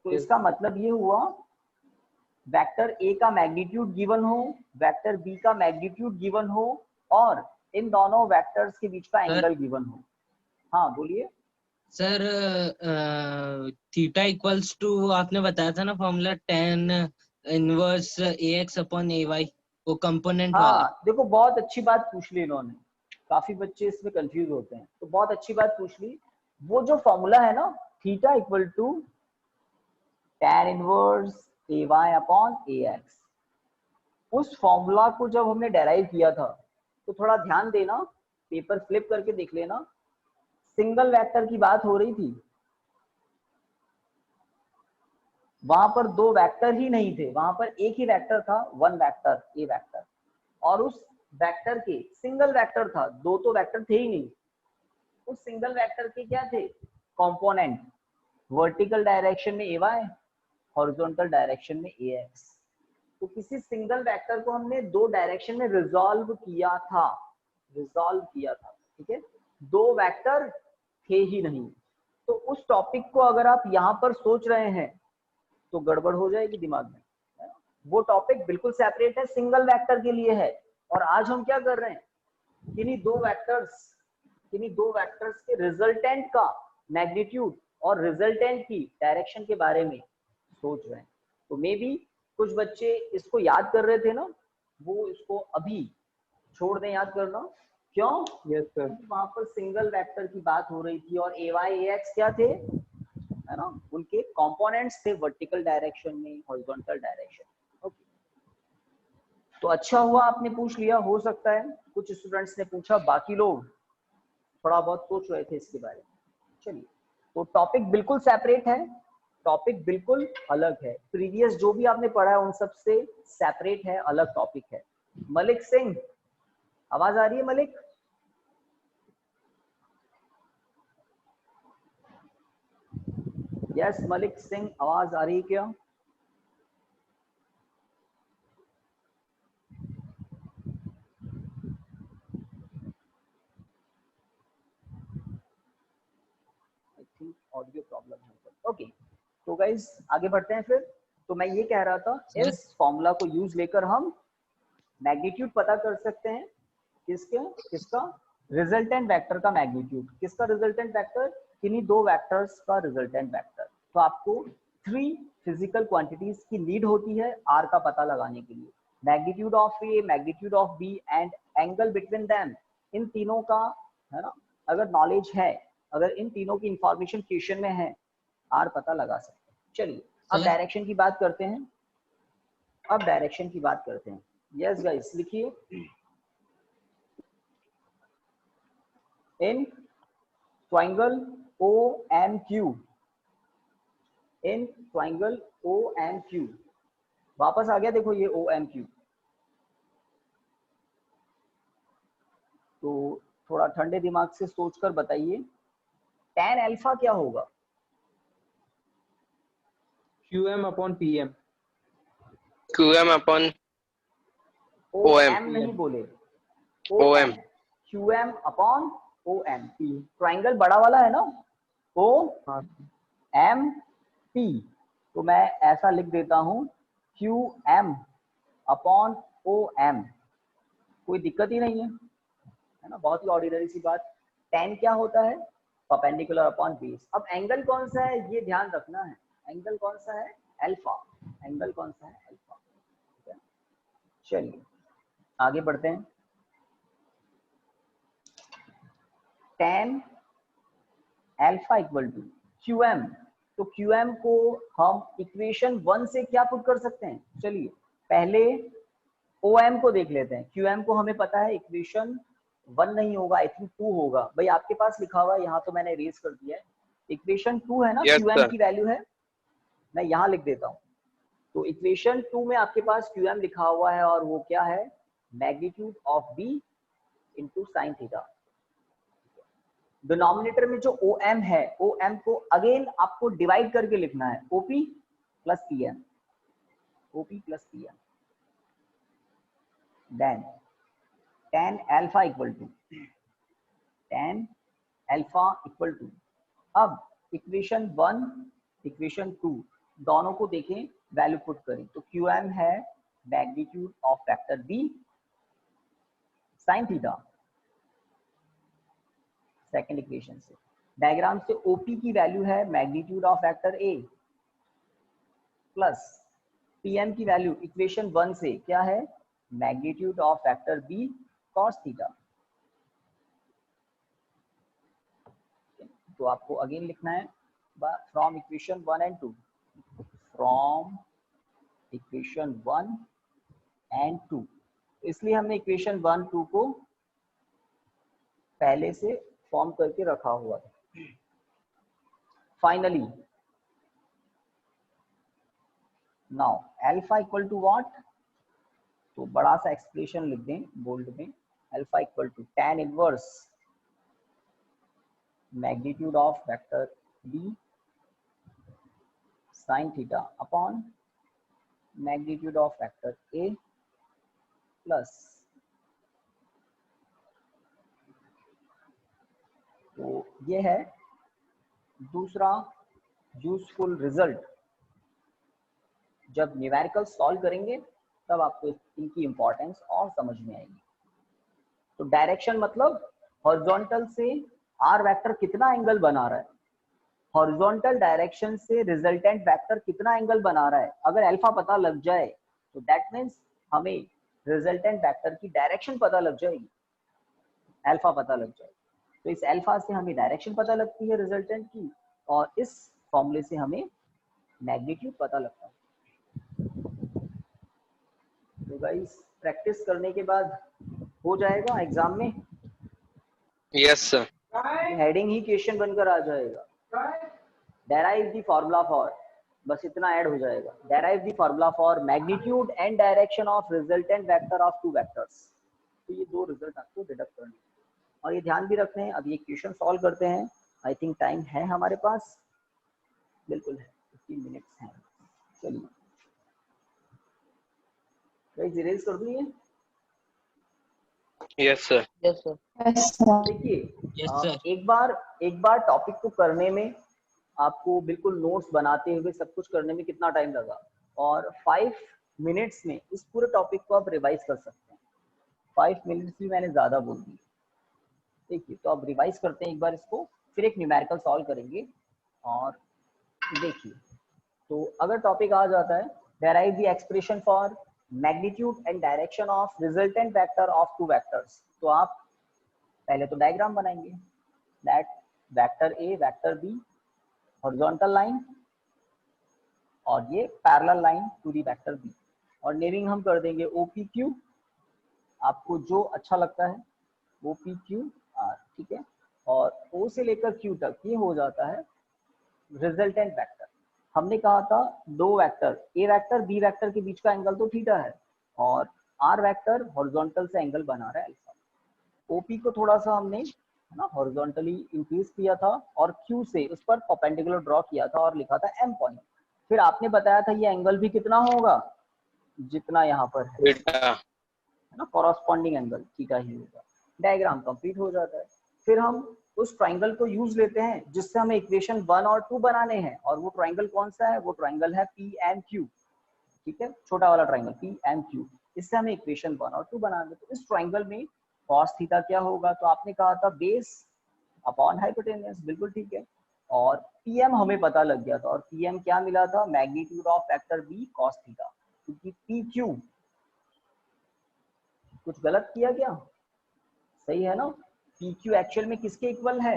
तो Yes. इसका मतलब ये हुआ वेक्टर ए का मैग्नीट्यूड गिवन हो, वेक्टर बी का मैग्नीट्यूड गिवन हो, और इन दोनों वेक्टर्स के बीच का एंगल गिवन हो। हाँ बोलिए सर। थीटा इक्वल्स टू आपने बताया था ना formula, 10 inverse ax upon ay, वो कंपोनेंट वाला। हाँ देखो, बहुत अच्छी बात पूछ ली इन्होंने, काफी बच्चे इसमें कंफ्यूज होते हैं, तो बहुत अच्छी बात पूछ ली। वो जो फॉर्मूला है ना, theta equal to tan inverse ay upon ax, उस फॉर्मूला को जब हमने डेराइव किया था, तो थोड़ा ध्यान देना, पेपर फ्लिप करके देख लेना, सिंगल वेक्टर की बात हो रही थी। वहां पर दो वेक्टर ही नहीं थे, वहां पर एक ही वेक्टर था, वन वेक्टर ए वेक्टर, और उस वेक्टर के सिंगल वेक्टर था, दो तो वेक्टर थे ही नहीं। उस सिंगल वेक्टर के क्या थे, कंपोनेंट, वर्टिकल डायरेक्शन में ay, हॉरिजॉन्टल डायरेक्शन में ax। तो किसी सिंगल वेक्टर को हमने दो डायरेक्शन में रिजॉल्व किया था, ठीक है, दो वेक्टर थे ही नहीं। तो उस टॉपिक को अगर आप यहाँ पर सोच रहे हैं तो गड़बड़ हो जाएगी दिमाग में। वो टॉपिक बिल्कुल सेपरेट है, सिंगल वेक्टर के लिए है। और आज हम क्या कर रहे हैं, किन्हीं दो वेक्टर्स के रिजल्टेंट का मैग्नीट्यूड और रिजल्टेंट की डायरेक्शन के बारे में सोच रहे हैं। तो मे बी कुछ बच्चे इसको याद कर रहे थे ना, वो इसको अभी छोड़ दें याद करना। क्यों? Yes sir. वहां पर सिंगल वेक्टर की बात हो रही थी, और ay ax क्या थे, है ना, उनके कंपोनेंट्स थे वर्टिकल डायरेक्शन में, हॉरिजॉन्टल डायरेक्शन। ओके, तो अच्छा हुआ आपने पूछ लिया। हो सकता है कुछ स्टूडेंट्स ने पूछा, बाकी लोग थोड़ा बहुत सोच रहे थे इसके बारे में। चलिए, तो टॉपिक बिल्कुल सेपरेट है, टॉपिक बिल्कुल अलग है, प्रीवियस जो भी आपने पढ़ा है उन सब से सेपरेट है, अलग टॉपिक है। मलिक सिंह, आवाज आ रही है मलिक? यस मलिक सिंह, आवाज आ रही है क्या? आई थिंक ऑडियो प्रॉब्लम है। ओके, तो गाइस आगे बढ़ते हैं फिर। तो मैं ये कह रहा था, इस फॉर्मूला को यूज लेकर हम मैग्नीट्यूड पता कर सकते हैं। किसका? रिजल्टेंट वेक्टर का मैग्नीट्यूड। किसका रिजल्टेंट वेक्टर? किन्हीं दो वेक्टर्स का रिजल्टेंट वेक्टर। तो आपको 3 फिजिकल क्वांटिटीज की नीड होती है आर का पता लगाने के लिए। Magnitude of A, magnitude of B and angle between them. इन तीनों का, है ना, अगर नॉलेज है, अगर इन तीनों की इंफॉर्मेशन क्वेश्चन में है, आर पता लगा सकते हैं। चलिए अब डायरेक्शन की बात करते हैं। यस गाइस लिखिए, इन ट्रायंगल OMQ, इन ट्रायंगल OMQ, वापस आ गया देखो ये OMQ। तो थोड़ा ठंडे दिमाग से सोचकर बताइए, tan अल्फा क्या होगा? QM/PM। QM/OM। OM नहीं बोले, OM। QM/OM। ट्रायंगल बड़ा वाला है ना, OMP। तो मैं ऐसा लिख देता हूं, QM/OM। कोई दिक्कत ही नहीं है ना, बहुत ही ऑर्डिनरी सी बात। tan क्या होता है? Perpendicular upon base. अब एंगल कौन सा है ये ध्यान रखना है, एंगल कौन सा है? अल्फा। एंगल कौन सा है? अल्फा। ठीक है, चलिए आगे बढ़ते हैं। tan alpha equal to QM। तो QM को हम इक्वेशन 1 से क्या पुट कर सकते हैं? चलिए पहले OM को देख लेते हैं। QM को हमें पता है इक्वेशन 1 नहीं होगा, आई थिंक 2 होगा। भाई आपके पास लिखा हुआ है, यहाँ तो मैंने इरेज कर दिया है। इक्वेशन 2 है ना, Yes, QM sir. की वैल्यू है, मैं यहाँ लिख देता हूँ। तो इक्वेशन 2 में आपके पास QM लिखा हुआ है, और वो क्या है? Magnitude of B into sine theta. Denominator में जो OM है, OM को अगेन आपको डिवाइड करके लिखना है, OP plus PM। OP plus PM। Then tan alpha equal to, अब इक्वेशन 1 इक्वेशन 2 दोनों को देखें, वैल्यू पुट करें। तो QM है magnitude of vector B sine theta, second equation से। डायग्राम से OP की वैल्यू है magnitude of vector A plus PM की वैल्यू इक्वेशन 1 से क्या है? Magnitude of vector B cos theta. तो आपको अगेन लिखना है from equation 1 and 2, from equation 1 and 2। इसलिए हमने इक्वेशन 1 2 को पहले से फॉर्म करके रखा हुआ है। Finally now alpha equal to what? तो बड़ा सा एक्सप्रेशन लिख दें बोल्ड में, alpha equal to tan inverse magnitude of vector B sine theta upon magnitude of vector A plus, तो ये है दूसरा यूजफुल रिजल्ट। जब न्यूमेरिकल सॉल्व करेंगे तब आपको इनकी इंपॉर्टेंस और समझ में आएगी। तो डायरेक्शन मतलब हॉरिजॉन्टल से आर वेक्टर कितना एंगल बना रहा है, हॉरिजॉन्टल डायरेक्शन से रिजल्टेंट वेक्टर कितना एंगल बना रहा है। अगर अल्फा पता लग जाए तो दैट मीन्स हमें रिजल्टेंट वेक्टर की डायरेक्शन पता लग जाएगी, अल्फा पता लग जाए। तो इस अल्फा से हमें डायरेक्शन पता लगती है रिजल्टेंट की, और इस फॉर्मूले से हमें मैग्नीट्यूड पता लगता है। तो गाइस प्रैक्टिस करने के बाद हो जाएगा एग्जाम में। Yes, sir. हेडिंग ही क्वेश्चन बनकर आ जाएगा। डेराइव द फॉर्मूला फॉर बस इतना ऐड हो जाएगा। Derive the formula for magnitude and direction of resultant vector of two vectors. तो ये दो रिजल्ट आपको डिडक्ट करने हैं और ये ध्यान भी रखते हैं। अब ये क्वेश्चन सॉल्व करते हैं। आई थिंक टाइम है हमारे पास, बिल्कुल है, 15 मिनट्स हैं। चलिए गाइस इरेज कर दूं ये। Yes, sir. Yes sir. देखिए यस सर। एक बार टॉपिक को करने में आपको बिल्कुल नोट्स बनाते हुए सब कुछ करने में कितना टाइम लगा, और 5 मिनट्स में इस पूरे टॉपिक को आप रिवाइज कर सकते हैं। 5 मिनट्स भी मैंने ज्यादा बोल दी। देखिए तो अब रिवाइज करते हैं एक बार इसको, फिर एक न्यूमेरिकल सॉल्व करेंगे। और देखिए तो अगर टॉपिक आ जाता है derive the expression for magnitude and direction of resultant vector of two vectors, तो आप पहले तो डायग्राम बनाएंगे। That vector A vector B horizontal line और ये parallel line to the vector B, और नेमिंग हम कर देंगे OPQ, आपको जो अच्छा लगता है OPQR, ठीक है। और O से लेकर Q तक ये हो जाता है रिजल्टेंट वेक्टर। हमने कहा था दो vector A vector B vector के बीच का एंगल तो थीटा है, और आर वेक्टर हॉरिजॉन्टल से एंगल बना रहा है अल्फा। ओपी को थोड़ा सा हमने है ना हॉरिजॉन्टली इंक्रीज किया था और क्यू से उस पर परपेंडिकुलर ड्रॉ किया था और लिखा था एम पॉइंट। फिर आपने बताया था ये एंगल भी कितना होगा जितना यहाँ पर है Theta. ना, कॉरस्पॉन्डिंग एंगल थीटा ही होगा। डायग्राम कंप्लीट हो जाता है। फिर हम उस ट्राइंगल को यूज लेते हैं जिससे हमें इक्वेशन 1 और 2 बनाने हैं, और वो ट्राइंगल कौन सा है, वो ट्राइंगल है PMQ, ठीक है, छोटा वाला ट्राइंगल PMQ। इससे हमें इक्वेशन 1 और 2 बनाने। तो इस ट्राइंगल में cos थीटा क्या होगा, तो आपने कहा था बेस अपॉन हाइपोटेन्यूज, बिल्कुल ठीक है। और PM हमें पता लग गया था, और PM क्या मिला था, magnitude of vector B cos theta, क्योंकि PQ कुछ गलत किया क्या, सही है ना। PQ एक्चुअल में किसके इक्वल है,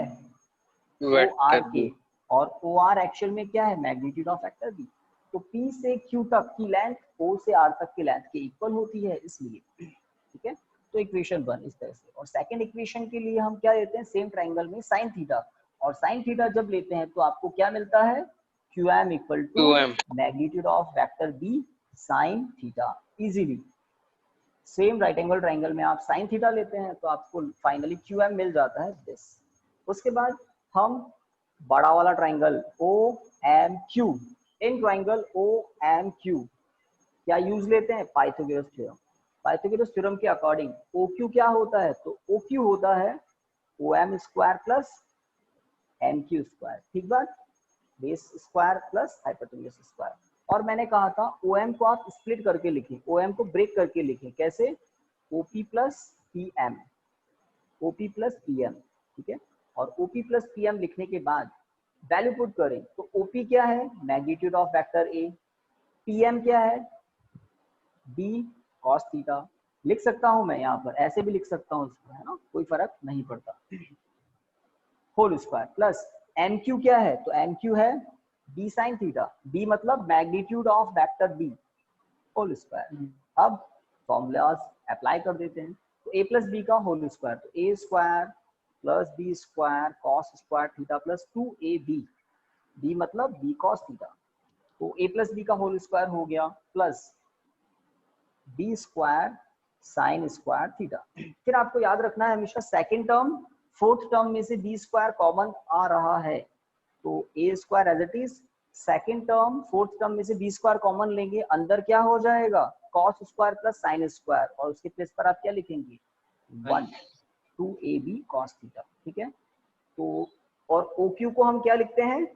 OR Vector के, B. और OR एक्चुअल में क्या है, मैग्नीट्यूड ऑफ वेक्टर B। तो P से Q तक की लेंथ O से R तक की लेंथ के इक्वल होती है, इसलिए ठीक है। तो इक्वेशन 1 इस तरह से। और सेकंड इक्वेशन के लिए हम क्या लेते हैं, सेम ट्राइंगल में sin थीटा, और sin थीटा जब लेते हैं तो आपको क्या मिलता है, QM equal to 2M. Magnitude of vector B sin theta. Easily same right angle triangle में आप sin थीटा लेते हैं तो आपको फाइनली QM मिल जाता है दिस। उसके बाद हम बड़ा वाला triangle OMQ, in triangle OMQ क्या यूज लेते हैं, पाइथागोरस थ्योरम। पाइथागोरस थ्योरम के अकॉर्डिंग OQ क्या होता है, तो OQ होता है OM square plus MQ square, ठीक बात, base square plus hypotenuse square. और मैंने कहा था OM को आप स्प्लिट करके लिखें, OM को ब्रेक करके लिखें, कैसे, OP plus PM, OP plus PM, ठीक है। और OP प्लस PM लिखने के बाद वैल्यू पुट करें, तो OP क्या है, magnitude of vector A, PM क्या है, B cos थीटा। लिख सकता हूं मैं यहाँ पर, ऐसे भी लिख सकता हूँ इसको, है ना, कोई फर्क नहीं पड़ता, होल स्क्वायर प्लस MQ क्या है, तो MQ है B sin थीटा, B मतलब magnitude of vector B whole square. अब फॉर्मूलाज अप्लाई कर देते हैं, तो A प्लस B का होल स्क्वायर, तो A square plus B square cos square theta plus 2AB, B मतलब B cos थीटा, तो A प्लस B का होल स्क्वायर हो गया plus B square sine square theta. फिर आपको याद रखना है हमेशा सेकंड टर्म फोर्थ टर्म में से B स्क्वायर कॉमन आ रहा है, तो A square as it is, second term fourth term में से B स्क्वायर कॉमन लेंगे, अंदर क्या हो जाएगा, cos square plus sine square, और उसके प्लेस पर आप क्या लिखेंगे, 1 2AB cos थीटा, ठीक है। तो और OQ को हम क्या लिखते हैं,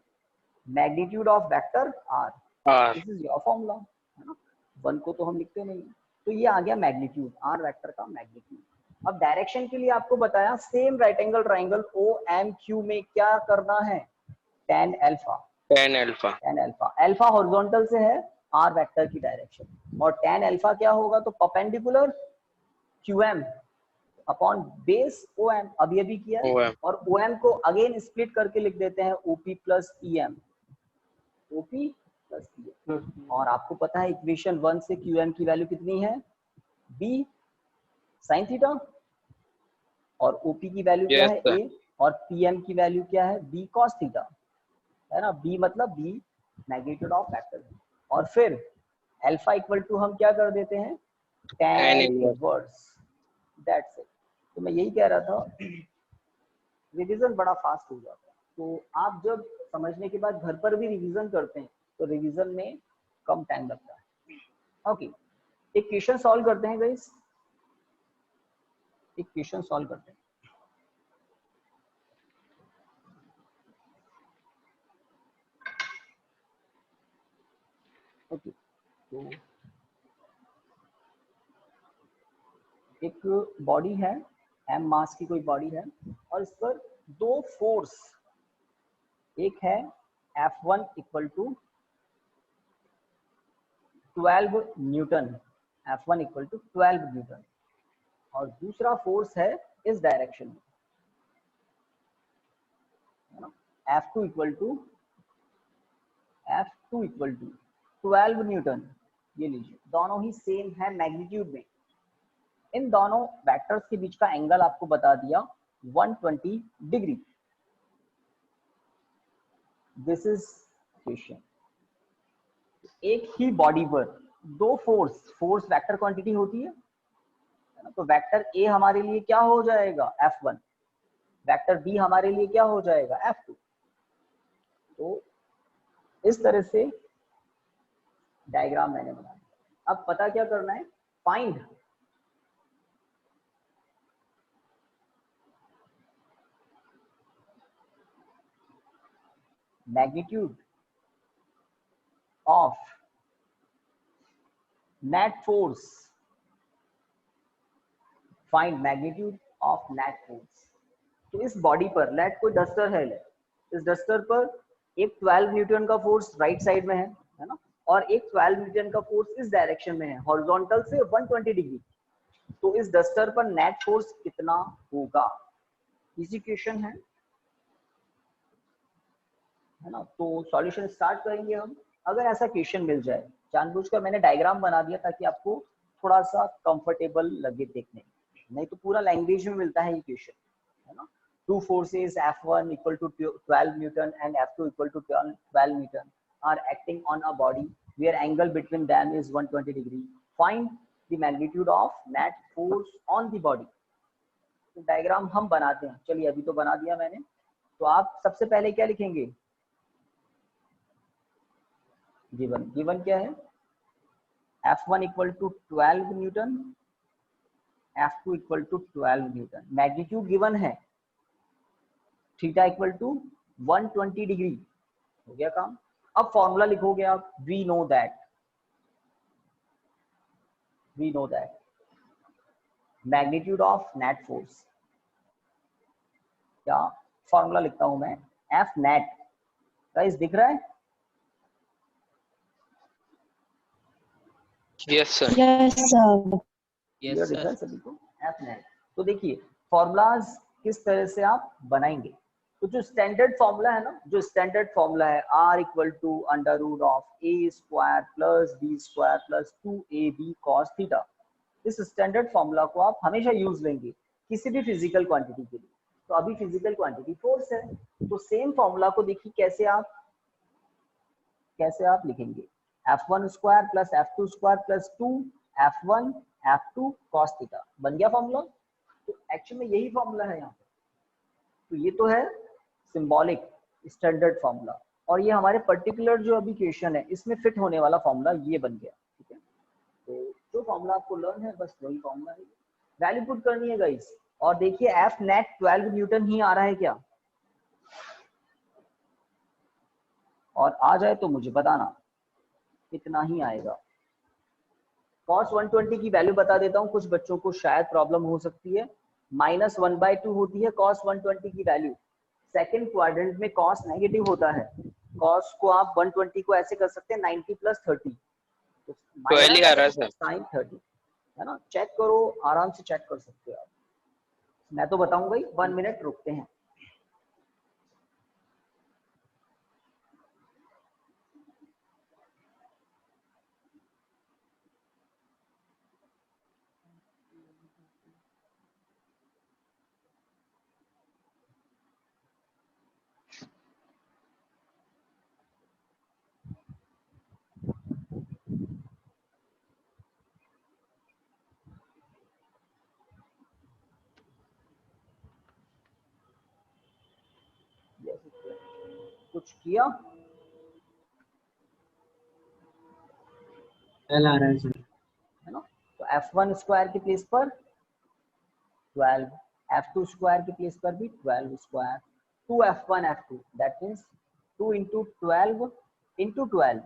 magnitude of vector R, R. This is your formula, है ना। 1 को तो हम लिखते नहीं, तो ये आ गया मैग्नीट्यूड, R वेक्टर का मैग्नीट्यूड। अब डायरेक्शन के लिए आपको बताया same right angle triangle OMQ में क्या करना है, tan alpha, 10 alpha. tan alpha, alpha horizontal से है R वेक्टर की डायरेक्शन, और tan अल्फा क्या होगा, तो perpendicular QM upon base OM, अभी अभी किया है। OM. और OM को अगेन स्प्लिट करके लिख देते हैं OP plus PM, OP plus PM। और आपको पता है इक्वेशन 1 से QM की वैल्यू कितनी है, B साइन थीटा, और OP की वैल्यू क्या Yes, है sir. A, और PM की वैल्यू क्या है B cos थीटा, है ना। B मतलब B मैग्नीट्यूड ऑफ वेक्टर। और फिर अल्फा इक्वल टू हम क्या कर देते हैं, tan Tan inverse. Inverse, that's it. तो मैं यही कह रहा था, रिवीजन बड़ा फास्ट हो जाता है। तो आप जब समझने के बाद घर पर भी रिवीजन करते हैं तो रिवीजन में कम टाइम लगता है। ओके, एक क्वेश्चन सॉल्व करते हैं गाइस, एक क्वेश्चन सॉल्व करते हैं। ओके, तो एक बॉडी है, एम मास की कोई बॉडी है, और इस पर दो फोर्स, एक है F1 equal to 12 newton, F1 equal to 12 newton, और दूसरा फोर्स है इस डायरेक्शन में, है ना, F2 इक्वल टू 12 न्यूटन। ये लीजिए, दोनों ही सेम है मैग्नीट्यूड में। इन दोनों वेक्टर्स के बीच का एंगल आपको बता दिया 120 डिग्री। This is question. एक ही बॉडी पर दो फोर्स वेक्टर क्वांटिटी होती है ना, तो वेक्टर ए हमारे लिए क्या हो जाएगा F1, वेक्टर बी हमारे लिए क्या हो जाएगा F2। तो इस तरह से डायग्राम मैंने बनाया। अब पता क्या करना है, find magnitude of net force, find magnitude of net force. तो इस बॉडी पर लेट कोई डस्टर है, इस डस्टर पर एक 12 न्यूटन का फोर्स राइट साइड में है ना, और एक 12 न्यूटन का फोर्स इस डायरेक्शन में है, हॉरिजॉन्टल से 120 डिग्री। तो इस डस्टर पर नेट फोर्स कितना होगा, इजी क्वेश्चन है ना। तो सॉल्यूशन स्टार्ट करेंगे हम। अगर ऐसा क्वेश्चन मिल जाए, जानबूझकर मैंने डायग्राम बना दिया ताकि आपको थोड़ा सा कंफर्टेबल लगे देखने में, नहीं तो पूरा लैंग्वेज में मिलता है ये क्वेश्चन, है ना। Two forces F1 equal to 12 Newton and F2 equal to 12 Newton are acting on a body where angle between them is 120 degree. Find the magnitude of net force on the body. तो डायग्राम हम बनाते हैं। चलिए, अभी तो बना दिया मैंने। तो आप सबसे पहले क्या लिखेंगे, गिवन क्या है, F1 equal to 12 newton, F2 equal to 12 newton. Magnitude given है, थीटा इक्वल टू 120 डिग्री। हो गया काम। अब फॉर्मूला लिखोगे आप, we know that magnitude of net force, क्या फॉर्मूला लिखता हूं मैं, एफ नेट। गाइस दिख रहा है? Yes, sir. Yes, sir. Yes दिख रहा है सर। सभी को, एफ नेट। तो देखिए फॉर्मूलाज किस तरह से आप बनाएंगे। तो जो स्टैंडर्ड फॉर्मूला है ना, जो स्टैंडर्ड फॉर्मूला है, R equal to under root of A square plus B square plus 2ab cos theta. इस स्टैंडर्ड फॉर्मूला को आप हमेशा यूज लेंगे किसी भी फिजिकल क्वांटिटी के लिए। तो अभी फिजिकल क्वांटिटी फोर्स है, तो सेम फॉर्मूला को देखिए कैसे आप लिखेंगे, F1 square plus F2 square plus 2F1 F2 cos theta. बन गया फॉर्मूला। तो एक्चुअली में यही फॉर्मूला है यहाँ पे। तो ये तो है सिंबॉलिक स्टैंडर्ड फॉर्मूला, और ये हमारे पर्टिकुलर जो अभी क्वेश्चन है इसमें फिट होने वाला फॉर्मूला ये बन गया। ठीक है, तो जो फॉर्मूला आपको लर्न है बस वही फॉर्मूला है, वैल्यू पुट करनी है गाइस। और देखिए एफ नेट 12 न्यूटन ही आ रहा है क्या, और आ जाए तो मुझे बताना कितना ही आएगा। cos 120 की वैल्यू बता देता हूँ, कुछ बच्चों को शायद प्रॉब्लम हो सकती है। -1/2 होती है cos 120 की वैल्यू। सेकंड क्वाड्रेंट में cos नेगेटिव होता है। cos को आप 120 को ऐसे कर सकते हैं 90 + 30, तो 12 ही आ रहा है सर। sin 30, है ना। चेक करो, आराम से चेक कर सकते हो आप। मैं तो बताऊंगा ही, 1 मिनट रुकते हैं। कुछ किया? एल आ रहा है सर। है ना, तो f1 स्क्वायर की प्लेस पर 12, f2 स्क्वायर की प्लेस पर भी 12 square, 2f1 f2 that means 2 into 12 into 12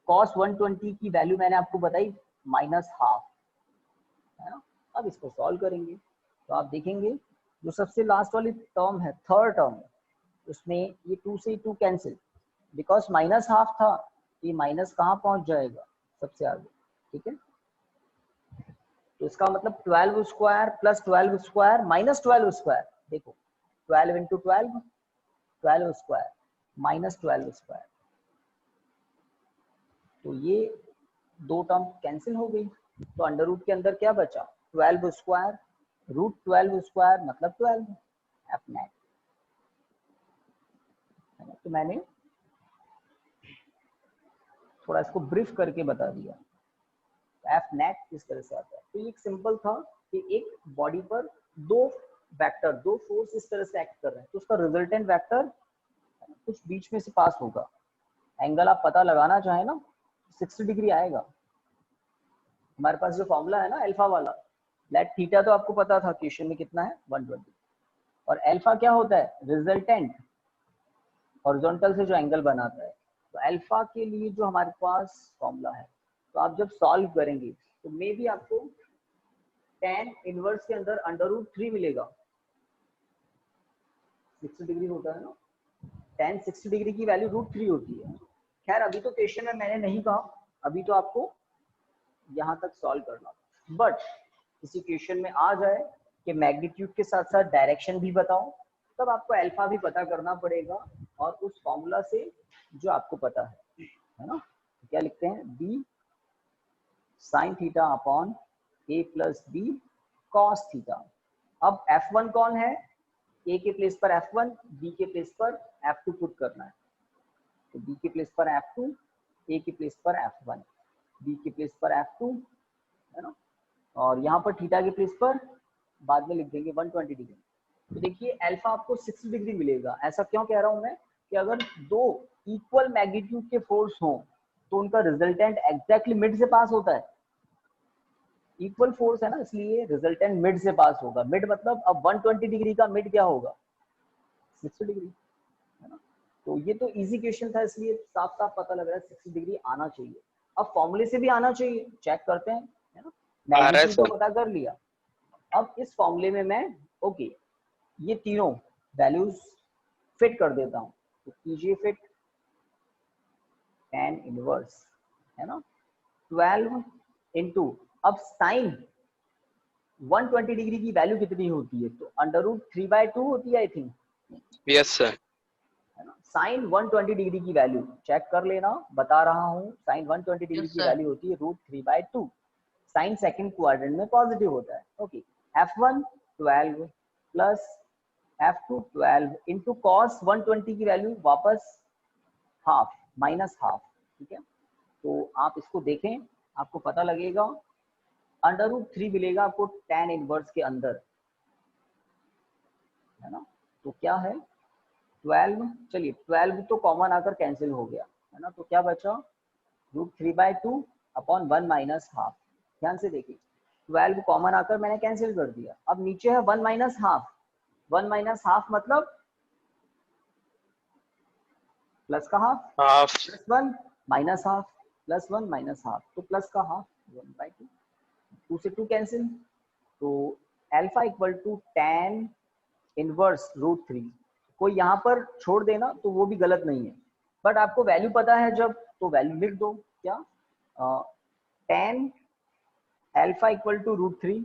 cos 120 की वैल्यू मैंने आपको बताई -12, है ना। अब इसको सॉल्व करेंगे तो आप देखेंगे जो सबसे लास्ट वाली टर्म है, थर्ड टर्म, उसमें ये 2 से 2 कैंसिल, बिकॉज -12 था, ये माइनस कहाँ पहुंच जाएगा, सबसे आगे, ठीक है। तो इसका मतलब 12 square plus 12 square minus 12 square, देखो 12 इंटू 12 12 स्क्वायर माइनस 12 स्क्वायर, तो ये दो टर्म कैंसिल हो गई। तो अंडर रूट के अंदर क्या बचा, 12 स्क्वायर रूट 12 स्क्वायर मतलब 12 एफ नेट। तो मैंने थोड़ा इसको ब्रीफ करके बता दिया एफ नेट किस तरह से आता है। तो एक सिंपल था कि एक बॉडी पर दो वेक्टर, दो फोर्स इस तरह से एक्ट कर रहे हैं, तो उसका रिजल्टेंट वेक्टर कुछ बीच में से पास होगा। एंगल आप पता लगाना चाहे ना 60 डिग्री आएगा। हमारे पास जो फॉर्मूला है ना अल्फा वाला, लेट थीटा तो आपको पता था क्वेश्चन में कितना है 120, और अल्फा क्या होता है, रिजल्टेंट हॉरिजॉन्टल से जो एंगल बनाता है। तो अल्फा के लिए जो हमारे पास फॉर्मूला है, तो आप जब सॉल्व करेंगे तो मे भी आपको tan इनवर्स के अंदर √3 मिलेगा। 60 डिग्री होता है ना, tan 60 डिग्री की वैल्यू √3 होती है। खैर अभी तो क्वेश्चन में मैंने नहीं कहा, अभी तो आपको यहाँ तक सॉल्व करना, बट किसी क्वेश्चन में आ जाए कि मैग्नीट्यूड के साथ साथ डायरेक्शन भी बताओ, तब आपको अल्फा भी पता करना पड़ेगा, और उस फॉर्मूला से जो आपको पता है ना। क्या लिखते हैं, b sin theta upon a plus b cos theta. अब f1 कौन है, a के प्लेस पर f1, b के प्लेस पर f2 पुट करना है। तो b के प्लेस पर f2, a के प्लेस पर f1, b के प्लेस पर f2, है ना, और यहाँ पर थीटा के प्लेस पर बाद में लिख देंगे 120 डिग्री। तो देखिए अल्फा आपको 60 डिग्री मिलेगा। ऐसा क्यों कह रहा हूं मैं कि अगर दो इक्वल मैग्नीट्यूड के फोर्स हो तो उनका रिजल्टेंट एग्जैक्टली मिड से पास होता है। इक्वल फोर्स है ना, इसलिए रिजल्टेंट मिड से पास होगा। मिड मतलब अब 120 डिग्री का मिड क्या होगा, 60 डिग्री, है ना। तो ये तो इजी क्वेश्चन था, इसलिए साफ साफ पता लग रहा है 60 डिग्री आना चाहिए। अब फॉर्मूले से भी आना चाहिए, चेक करते हैं, है ना। मैग्नीट्यूड तो पता कर लिया, अब इस फॉर्मूले में मैं ओके ये तीनों वैल्यूज फिट कर देता हूं। तो कीजिए फिट, tan इनवर्स, है ना, 12 इंटू, अब साइन 120 डिग्री की वैल्यू कितनी होती है, तो √3/2 होती है आई थिंक। Yes sir. है ना, साइन 120 डिग्री की वैल्यू चेक कर लेना, बता रहा हूं, साइन 120 डिग्री Yes, की sir. वैल्यू होती है √3/2। साइन सेकंड क्वाड्रेंट में पॉजिटिव होता है। Okay, f1 12 plus f2 12 into cos 120 की वैल्यू वापस हाफ -12, ठीक है। तो आप इसको देखें, आपको पता लगेगा √3 मिलेगा आपको tan इनवर्स के अंदर, है ना। तो क्या है 12, चलिए 12 तो कॉमन आकर कैंसिल हो गया, है ना। तो क्या बचा √3/2 अपॉन 1 -12। ध्यान से देखिए 12 कॉमन आकर मैंने कैंसिल कर दिया। अब नीचे है 1 -12, 1 -12 मतलब प्लस का हाफ, हाफ। +1 -12 +1 -12, तो प्लस का हाफ 1/2, 2 से 2 कैंसिल। तो alpha equal to tan inverse √3, कोई यहाँ पर छोड़ देना तो वो भी गलत नहीं है, बट आपको वैल्यू पता है जब, तो वैल्यू लिख दो। क्या tan alpha equal to √3,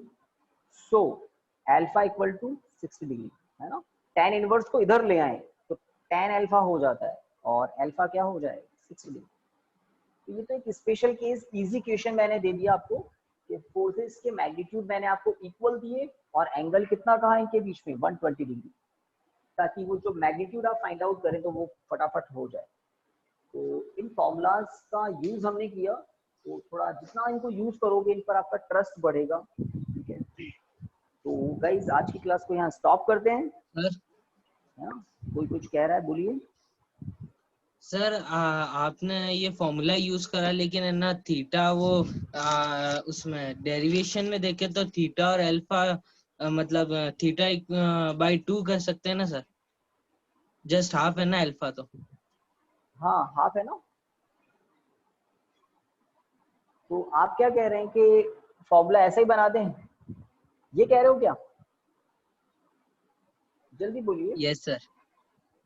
so alpha equal to 60 degree, है ना। tan इनवर्स को इधर ले आए तो tan अल्फा हो जाता है, और अल्फा क्या हो जाएगा 60 डिग्री। तो ये तो एक स्पेशल केस, इजी क्वेश्चन मैंने दे दिया आपको कि फोर्सेस के मैग्नीट्यूड मैंने आपको इक्वल दिए, और एंगल कितना कहा इनके बीच में 120 डिग्री, ताकि वो जो मैग्नीट्यूड आप फाइंड आउट करें तो वो फटाफट हो जाए। तो इन फॉर्मूलाज का यूज हमने किया, तो थोड़ा जितना इनको यूज करोगे इन पर आपका ट्रस्ट बढ़ेगा, ठीक है। तो गाइज आज की क्लास को यहाँ स्टॉप करते हैं, सर है ना। कोई कुछ कह रहा है, बोलिए। सर आपने ये फॉर्मूला यूज करा, लेकिन है ना थीटा वो उसमें डेरिवेशन में देखे तो थीटा और अल्फा मतलब थीटा बाई 2 कर सकते हैं ना सर, जस्ट हाफ है ना अल्फा तो। हाँ हाफ है ना। तो आप क्या कह रहे हैं कि फॉर्मूला ऐसा ही बना दें, ये कह रहे हो क्या? जल्दी बोलिए। Yes sir.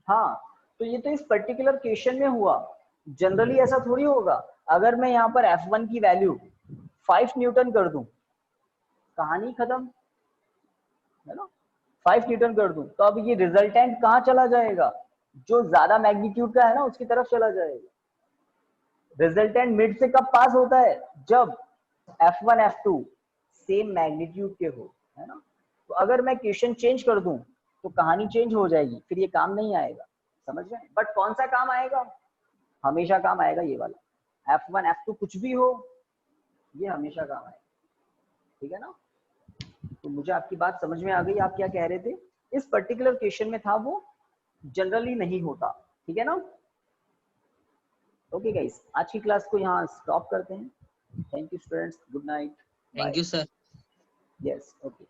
हाँ, तो ये तो इस पर्टिकुलर क्वेश्चन में हुआ, जनरली ऐसा थोड़ी होगा। अगर मैं यहाँ पर F1 की वैल्यू 5 न्यूटन कर दूं, कहानी खत्म है ना। 5 न्यूटन कर दूं तो अब ये रिजल्टेंट कहाँ चला जाएगा? जो ज्यादा मैग्नीट्यूड का है ना उसकी तरफ चला जाएगा। रिजल्टेंट मिड से कब पास होता है? जब F1 F2 सेम मैग्नीट्यूड के हो, है ना। तो अगर मैं क्वेश्चन चेंज कर दूं तो कहानी चेंज हो जाएगी, फिर ये काम नहीं आएगा, समझ रहे हैं। बट कौन सा काम आएगा? हमेशा काम आएगा ये वाला। F1 F2 कुछ भी हो, ये हमेशा काम आएगा, ठीक है ना। तो मुझे आपकी बात समझ में आ गई, आप क्या कह रहे थे। इस पर्टिकुलर क्वेश्चन में था, वो जनरली नहीं होता, ठीक है ना। ओके गाइस, आज की क्लास को यहाँ स्टॉप करते हैं। Thank you students, good night, bye. Thank you sir. Yes, okay.